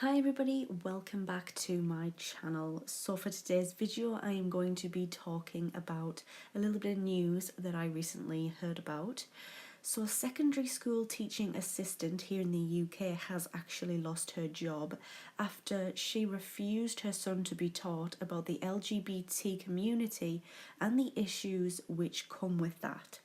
Hi everybody, welcome back to my channel. So for today's video I am going to be talking about a little bit of news that I recently heard about. So a secondary school teaching assistant here in the UK has actually lost her job after she refused her son to be taught about the LGBT community and the issues which come with that.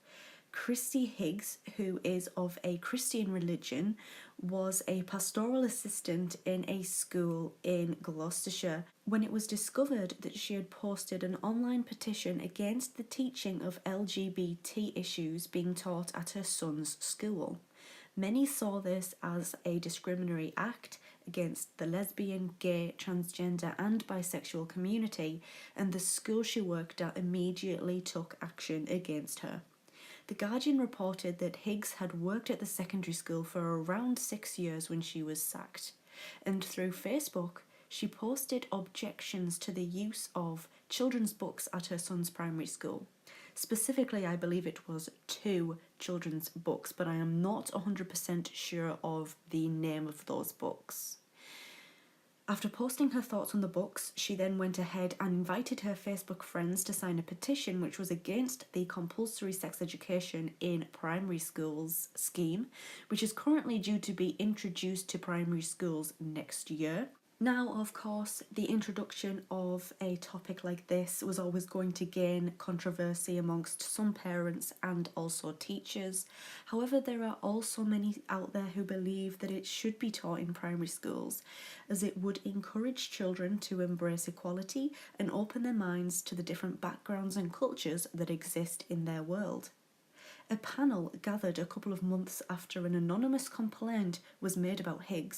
Higg, who is of a Christian religion, was a pastoral assistant in a school in Gloucestershire when it was discovered that she had posted an online petition against the teaching of LGBT issues being taught at her son's school. Many saw this as a discriminatory act against the lesbian, gay, transgender and bisexual community, and the school she worked at immediately took action against her. The Guardian reported that Higg had worked at the secondary school for around 6 years when she was sacked, and through Facebook she posted objections to the use of children's books at her son's primary school. Specifically, I believe it was 2 children's books, but I am not 100% sure of the name of those books. After posting her thoughts on the books, she then went ahead and invited her Facebook friends to sign a petition which was against the compulsory sex education in primary schools scheme, which is currently due to be introduced to primary schools next year. Now, of course, the introduction of a topic like this was always going to gain controversy amongst some parents and also teachers. However, there are also many out there who believe that it should be taught in primary schools, as it would encourage children to embrace equality and open their minds to the different backgrounds and cultures that exist in their world. A panel gathered a couple of months after an anonymous complaint was made about Higg,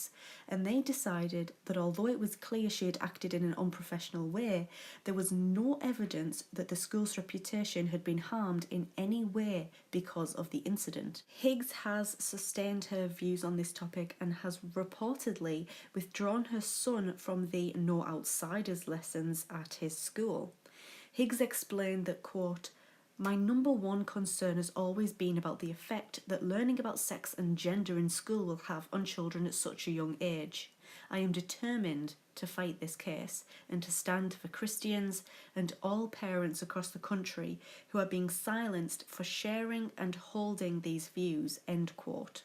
and they decided that although it was clear she had acted in an unprofessional way, there was no evidence that the school's reputation had been harmed in any way because of the incident. Higg has sustained her views on this topic and has reportedly withdrawn her son from the No Outsiders lessons at his school. Higg explained that, quote, "My number one concern has always been about the effect that learning about sex and gender in school will have on children at such a young age. I am determined to fight this case and to stand for Christians and all parents across the country who are being silenced for sharing and holding these views," end quote.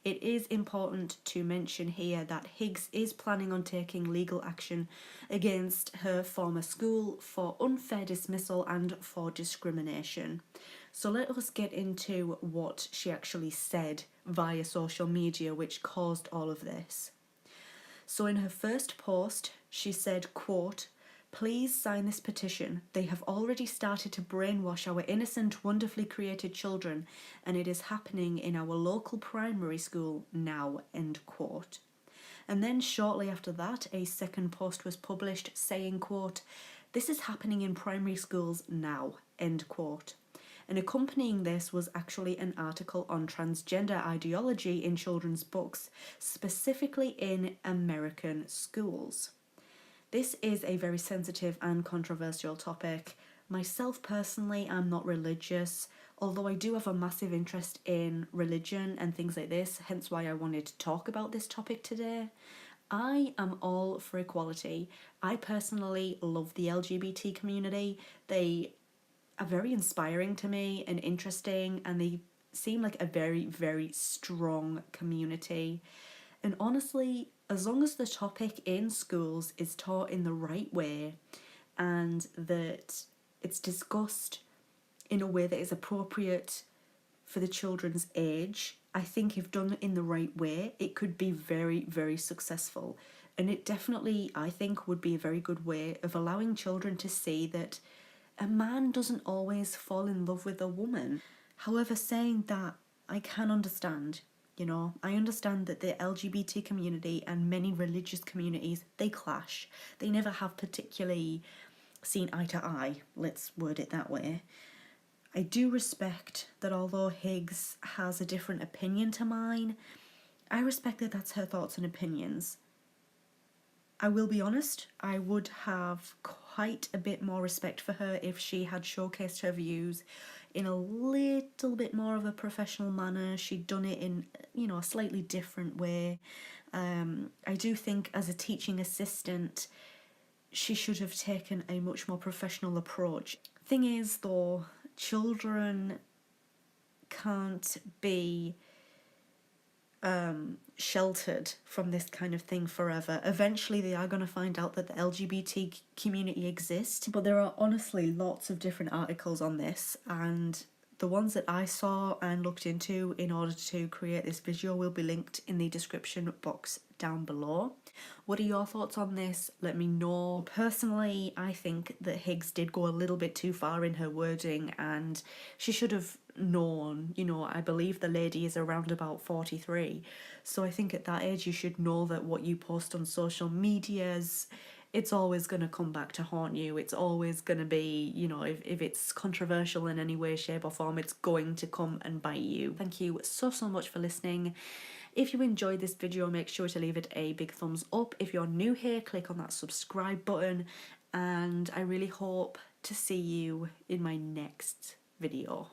It is important to mention here that Higg is planning on taking legal action against her former school for unfair dismissal and for discrimination. So let us get into what she actually said via social media which caused all of this. So in her first post, she said, quote, "Please sign this petition. They have already started to brainwash our innocent, wonderfully created children, and it is happening in our local primary school now," end quote. And then shortly after that, a second post was published saying, quote, "This is happening in primary schools now," end quote. And accompanying this was actually an article on transgender ideology in children's books, specifically in American schools. This is a very sensitive and controversial topic. Myself personally, I'm not religious, although I do have a massive interest in religion and things like this, hence why I wanted to talk about this topic today. I am all for equality. I personally love the LGBT community. They are very inspiring to me and interesting, and they seem like a very, very strong community. And honestly, as long as the topic in schools is taught in the right way and that it's discussed in a way that is appropriate for the children's age, I think if done in the right way, it could be very, very successful. And it definitely, I think, would be a very good way of allowing children to see that a man doesn't always fall in love with a woman. However, saying that, I can understand. I understand that the LGBT community and many religious communities, they clash. They never have particularly seen eye to eye, let's word it that way. I do respect that although Higg has a different opinion to mine, I respect that that's her thoughts and opinions. I will be honest, I would have quite a bit more respect for her if she had showcased her views in a little bit more of a professional manner. She'd done it in, a slightly different way. I do think as a teaching assistant, she should have taken a much more professional approach. Thing is though, children can't be sheltered from this kind of thing forever. Eventually they are going to find out that the LGBT community exists, but there are honestly lots of different articles on this, and the ones that I saw and looked into in order to create this video will be linked in the description box down below. What are your thoughts on this? Let me know. Personally, I think that Higgs did go a little bit too far in her wording, and she should have known. You know, I believe the lady is around about 43, so I think at that age you should know that what you post on social medias, it's always going to come back to haunt you. It's always going to be, you know, if it's controversial in any way, shape or form, it's going to come and bite you. Thank you so much for listening. If you enjoyed this video, make sure to leave it a big thumbs up. If you're new here, click on that subscribe button, and I really hope to see you in my next video.